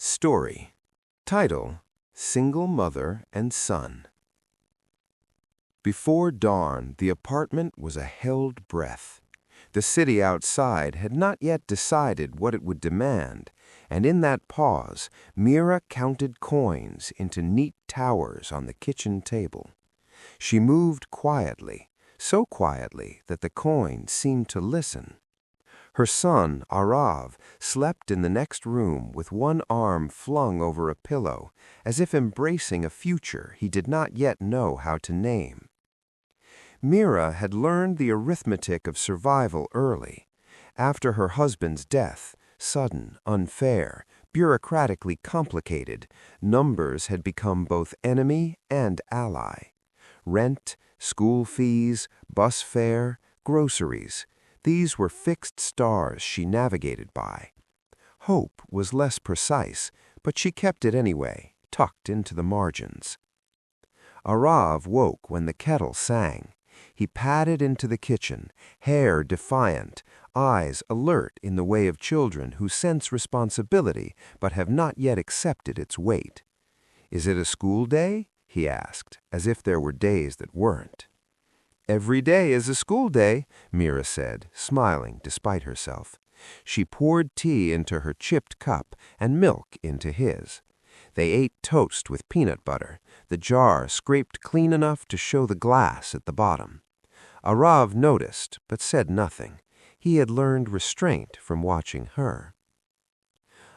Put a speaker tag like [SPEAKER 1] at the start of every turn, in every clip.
[SPEAKER 1] Story. Title: Single Mother and Son. Before dawn, the apartment was a held breath. The city outside had not yet decided what it would demand, and in that pause, Mira counted coins into neat towers on the kitchen table. She moved quietly, so quietly that the coins seemed to listen. Her son, Arav, slept in the next room with one arm flung over a pillow, as if embracing a future he did not yet know how to name. Mira had learned the arithmetic of survival early. After her husband's death, sudden, unfair, bureaucratically complicated, numbers had become both enemy and ally. Rent, school fees, bus fare, groceries. These were fixed stars she navigated by. Hope was less precise, but she kept it anyway, tucked into the margins. Arav woke when the kettle sang. He padded into the kitchen, hair defiant, eyes alert in the way of children who sense responsibility but have not yet accepted its weight. "Is it a school day?" he asked, as if there were days that weren't. "Every day is a school day," Mira said, smiling despite herself. She poured tea into her chipped cup and milk into his. They ate toast with peanut butter, the jar scraped clean enough to show the glass at the bottom. Arav noticed, but said nothing. He had learned restraint from watching her.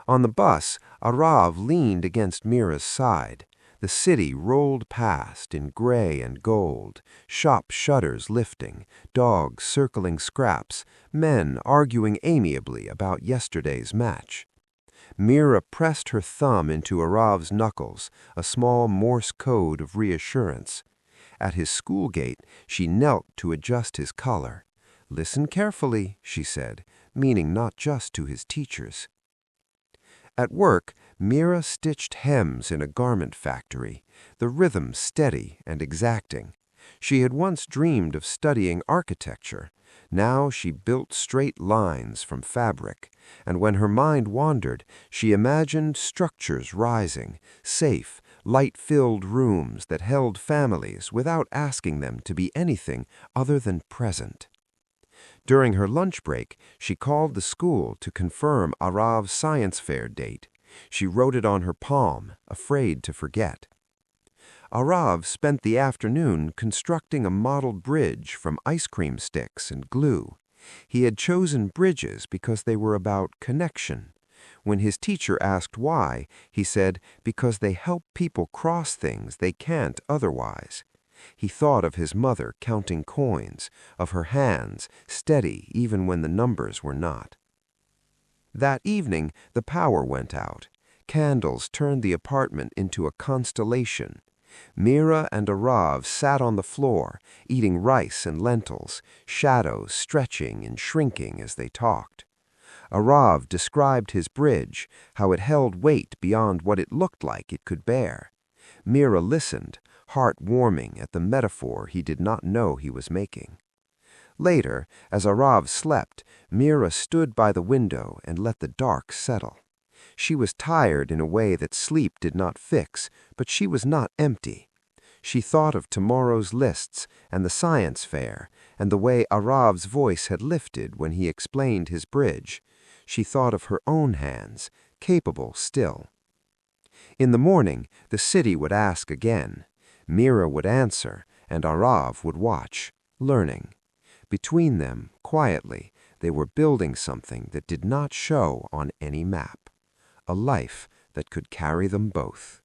[SPEAKER 1] On the bus, Arav leaned against Mira's side. The city rolled past in gray and gold, shop shutters lifting, dogs circling scraps, men arguing amiably about yesterday's match. Mira pressed her thumb into Arav's knuckles, a small Morse code of reassurance. At his school gate, she knelt to adjust his collar. "Listen carefully," she said, meaning not just to his teachers. At work, Mira stitched hems in a garment factory, the rhythm steady and exacting. She had once dreamed of studying architecture. Now she built straight lines from fabric, and when her mind wandered, she imagined structures rising, safe, light-filled rooms that held families without asking them to be anything other than present. During her lunch break, she called the school to confirm Arav's science fair date. She wrote it on her palm, afraid to forget. Arav spent the afternoon constructing a model bridge from ice cream sticks and glue. He had chosen bridges because they were about connection. When his teacher asked why, he said, because they help people cross things they can't otherwise. He thought of his mother counting coins, of her hands, steady even when the numbers were not. That evening, the power went out. Candles turned the apartment into a constellation. Mira and Arav sat on the floor, eating rice and lentils, shadows stretching and shrinking as they talked. Arav described his bridge, how it held weight beyond what it looked like it could bear. Mira listened, heart warming at the metaphor he did not know he was making. Later, as Arav slept, Mira stood by the window and let the dark settle. She was tired in a way that sleep did not fix, but she was not empty. She thought of tomorrow's lists and the science fair, and the way Arav's voice had lifted when he explained his bridge. She thought of her own hands, capable still. In the morning, the city would ask again. Mira would answer, and Arav would watch, learning. Between them, quietly, they were building something that did not show on any map. A life that could carry them both.